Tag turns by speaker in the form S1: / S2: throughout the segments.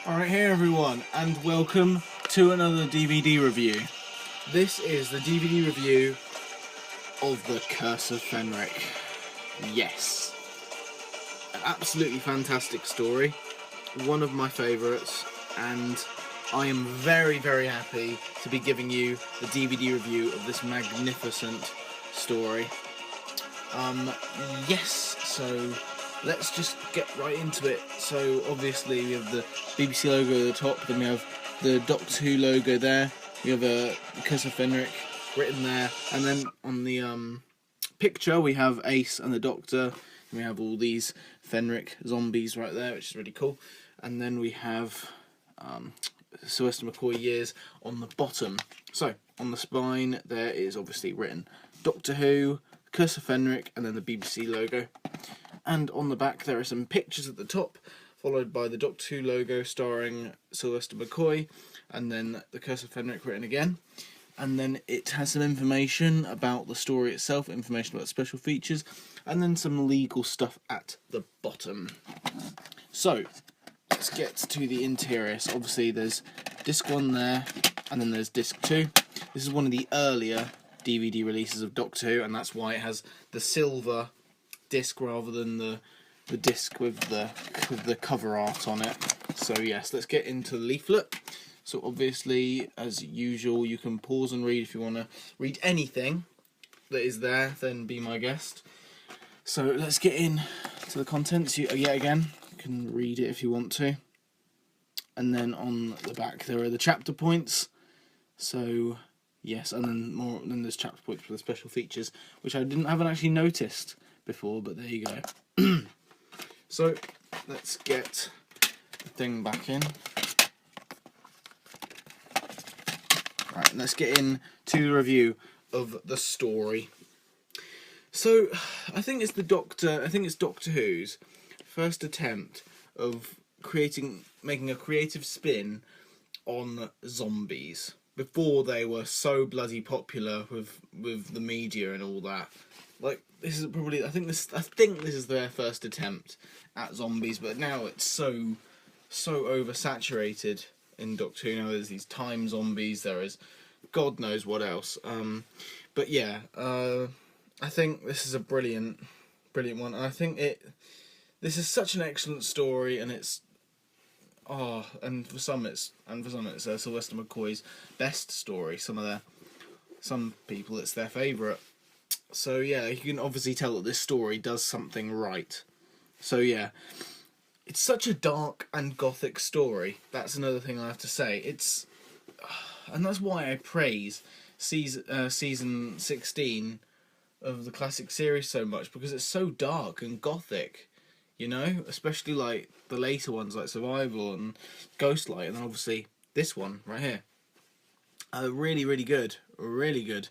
S1: Alright, hey everyone, and welcome to another DVD review. This is the DVD review of The Curse of Fenric. Yes. An absolutely fantastic story, one of my favourites, and I am very, very happy to be giving you the DVD review of this magnificent story. Yes, so let's just get right into it. So obviously we have the BBC logo at the top, then we have the Doctor Who logo there, we have a Curse of Fenric written there, and then on the picture we have Ace and the Doctor, and we have all these Fenric zombies right there, which is really cool, and then we have Sylvester McCoy years on the bottom. So on the spine there is obviously written Doctor Who, Curse of Fenric, and then the BBC logo. And on the back there are some pictures at the top, followed by the Doctor Who logo starring Sylvester McCoy, and then the Curse of Fenric written again. And then it has some information about the story itself, information about special features, and then some legal stuff at the bottom. So, let's get to the interior. So obviously there's disc 1 there, and then there's disc 2. This is one of the earlier DVD releases of Doctor Who, and that's why it has the silver disc rather than the disc with the cover art on it. So yes, let's get into the leaflet. So obviously, as usual, you can pause and read if you want to read anything that is there, then be my guest. So let's get in to the contents. Yet again, you can read it if you want to. And then on the back there are the chapter points. So yes, and then there's chapter points for the special features, which I haven't actually noticed before, but there you go. So let's get the thing back in. Right, let's get into the review of the story. So I think it's Doctor Who's first attempt of making a creative spin on zombies before they were so bloody popular with the media and all that. Like, this is probably I think this is their first attempt at zombies, but now it's so oversaturated in Doctor Who. Now there's these time zombies, there is God knows what else. But yeah, I think this is a brilliant one, and I think this is such an excellent story, and it's and for some it's Sylvester McCoy's best story. Some people it's their favourite. So yeah, you can obviously tell that this story does something right. So yeah, it's such a dark and gothic story. That's another thing I have to say. And that's why I praise season 16 of the classic series so much, because it's so dark and gothic, you know, especially like the later ones like Survival and Ghostlight, and then obviously this one right here. Really, really good. Really good.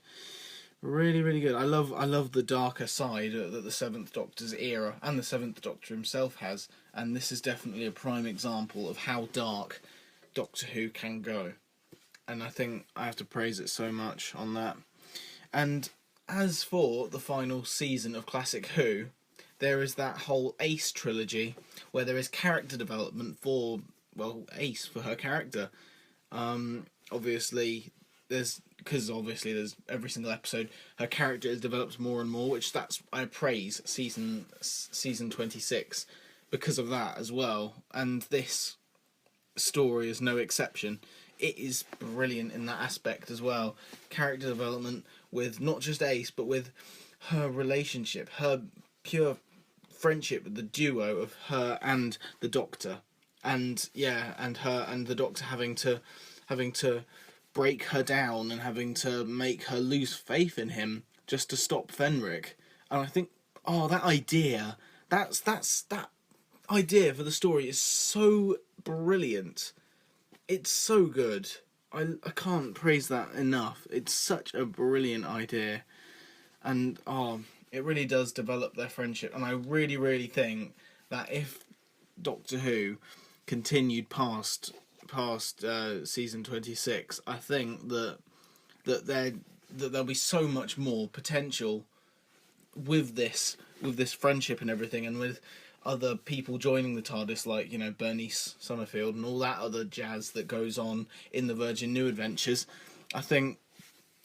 S1: Really, really good. I love the darker side that the Seventh Doctor's era and the Seventh Doctor himself has, and this is definitely a prime example of how dark Doctor Who can go. And I think I have to praise it so much on that. And as for the final season of Classic Who, there is that whole Ace trilogy where there is character development for, well, Ace, for her character. Obviously there's every single episode her character is developed more and more, which I praise season 26 because of that as well, and this story is no exception. It is brilliant in that aspect as well. Character development with not just Ace, but with her relationship, her pure friendship with the duo of her and the Doctor, and yeah, and her and the Doctor having to break her down and having to make her lose faith in him just to stop Fenric. And I think, that idea for the story is so brilliant. It's so good. I can't praise that enough. It's such a brilliant idea, and it really does develop their friendship. And I really, really think that if Doctor Who continued past season 26, I think that there'll be so much more potential with this friendship and everything, and with other people joining the TARDIS, like, you know, Bernice Summerfield and all that other jazz that goes on in the Virgin New Adventures. I think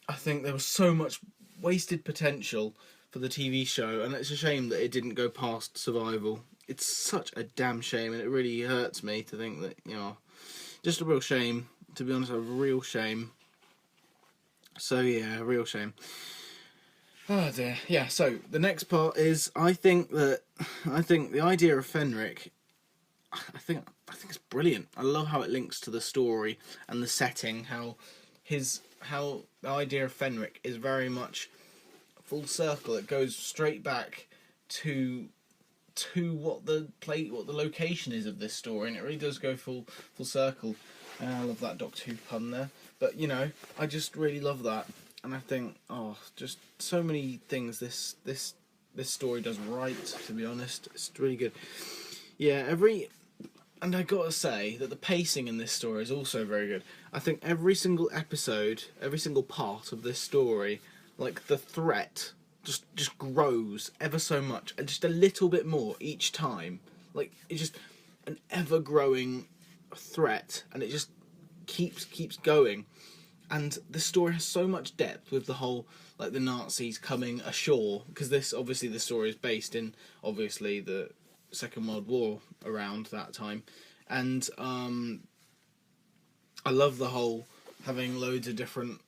S1: there was so much wasted potential for the TV show, and it's a shame that it didn't go past Survival. It's such a damn shame, and it really hurts me to think that, you know, just a real shame, to be honest, a real shame. So yeah, a real shame. Oh dear. Yeah, so the next part is I think the idea of Fenric, I think it's brilliant. I love how it links to the story and the setting, how the idea of Fenric is very much full circle. It goes straight back to what the location is of this story, and it really does go full circle. And I love that Doctor Who pun there. But, you know, I just really love that. And I think, just so many things this story does right, to be honest. It's really good. Yeah, and I gotta say that the pacing in this story is also very good. I think every single episode, every single part of this story, like, the threat just grows ever so much, and just a little bit more each time. Like, it's just an ever-growing threat, and it just keeps going. And the story has so much depth with the whole, like, the Nazis coming ashore, because the story is based in, obviously, the Second World War around that time. And I love the whole having loads of different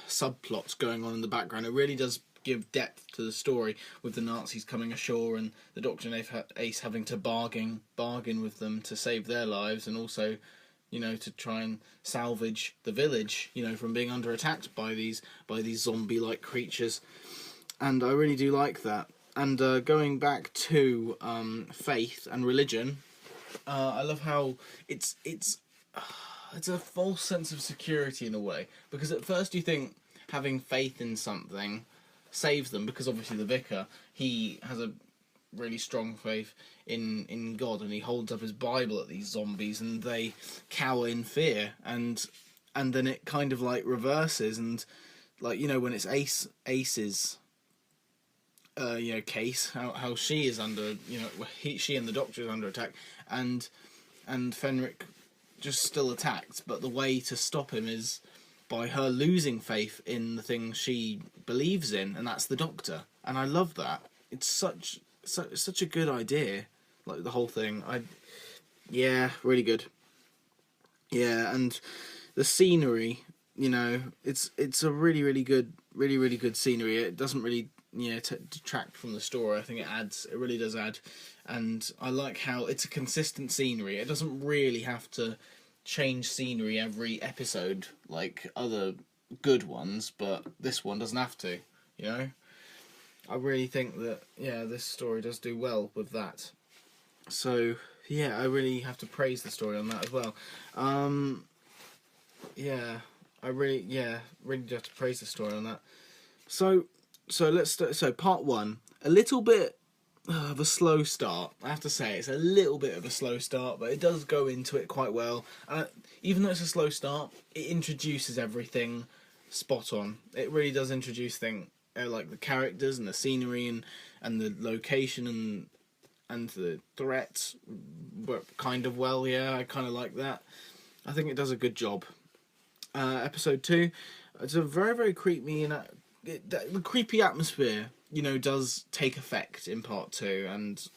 S1: subplots going on in the background. It really does give depth to the story, with the Nazis coming ashore and the Doctor and Ace having to bargain with them to save their lives, and also, you know, to try and salvage the village, you know, from being under attack by these zombie-like creatures. And I really do like that. And going back to faith and religion, I love how it's a false sense of security in a way, because at first you think having faith in something saves them, because obviously the vicar, he has a really strong faith in God, and he holds up his Bible at these zombies, and they cower in fear, and then it kind of like reverses, and, like, you know, when it's Ace's you know, case, how she is under, you know, she and the Doctor is under attack, and Fenric just still attacked, but the way to stop him is by her losing faith in the thing she believes in, and that's the Doctor. And I love that. It's such a good idea, like, the whole thing. Really good. Yeah, and the scenery, you know, it's a really good scenery. It doesn't really, you know, detract from the story. I think it really does add. And I like how it's a consistent scenery. It doesn't really have to change scenery every episode like other good ones, but this one doesn't have to, you know. I really think that, yeah, this story does do well with that. So, yeah, I really have to praise the story on that as well. I really do have to praise the story on that. So let's start. So part one, a little bit of a slow start. I have to say, it's a little bit of a slow start, but it does go into it quite well. Even though it's a slow start, it introduces everything spot on. It really does introduce things like the characters and the scenery and the location and the threats work kind of well. Yeah, I kind of like that. I think it does a good job. Episode 2, it's a very, very creepy, the creepy atmosphere, you know, does take effect in part 2, and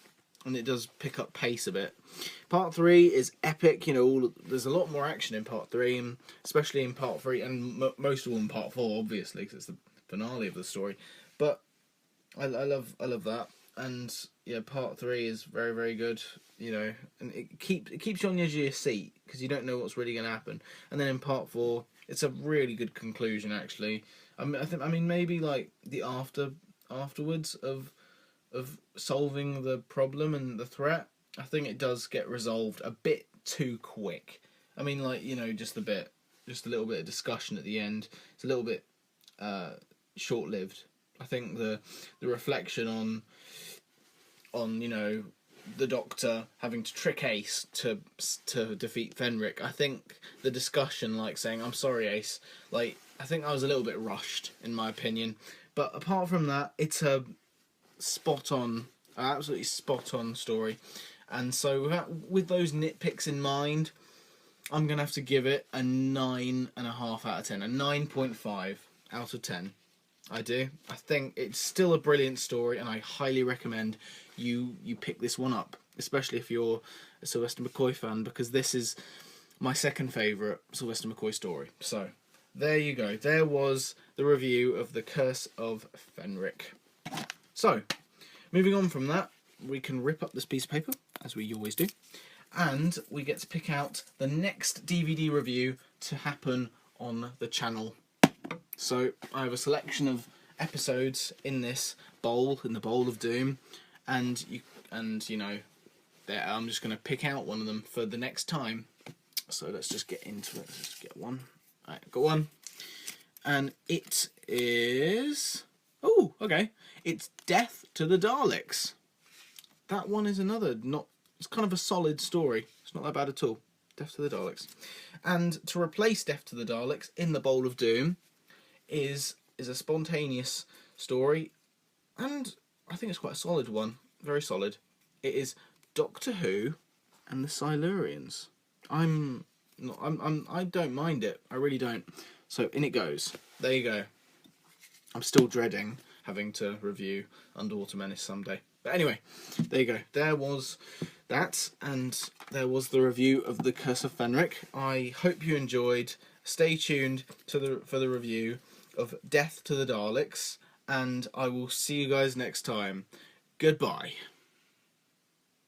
S1: it does pick up pace a bit. Part 3 is epic, you know, there's a lot more action in part 3, and especially in part 3, and most of all in part 4, obviously, because it's the finale of the story. But I love that, and yeah, part 3 is very, very good, you know, and it keeps you on the edge of your seat, because you don't know what's really going to happen. And then in part 4, it's a really good conclusion, actually. I mean, maybe like the afterwards of solving the problem and the threat, I think it does get resolved a bit too quick. I mean, like, you know, just a little bit of discussion at the end. It's a little bit short-lived. I think the reflection on, you know, the Doctor having to trick Ace to defeat Fenric. I think the discussion, like saying, "I'm sorry, Ace," like, I think I was a little bit rushed, in my opinion. But apart from that, it's a spot on An absolutely spot on story. And so with those nitpicks in mind, I'm going to have to give it a 9.5 out of 10. A 9.5 out of 10. I do. I think it's still a brilliant story, and I highly recommend you pick this one up, especially if you're a Sylvester McCoy fan, because this is my second favourite Sylvester McCoy story. So, there you go. There was the review of The Curse of Fenric. So, moving on from that, we can rip up this piece of paper, as we always do, and we get to pick out the next DVD review to happen on the channel. So, I have a selection of episodes in this bowl, in the bowl of doom, and you know, I'm just going to pick out one of them for the next time. So let's just get into it. Let's get one. Alright, got one. And it is... Oh, okay. It's Death to the Daleks. That one is another, it's kind of a solid story. It's not that bad at all. Death to the Daleks. And to replace Death to the Daleks in the Bowl of Doom is a spontaneous story, and I think it's quite a solid one. Very solid. It is Doctor Who and the Silurians. I don't mind it. I really don't. So in it goes. There you go. I'm still dreading having to review Underwater Menace someday. But anyway, there you go. There was that, and there was the review of The Curse of Fenric. I hope you enjoyed. Stay tuned for the review of Death to the Daleks, and I will see you guys next time. Goodbye.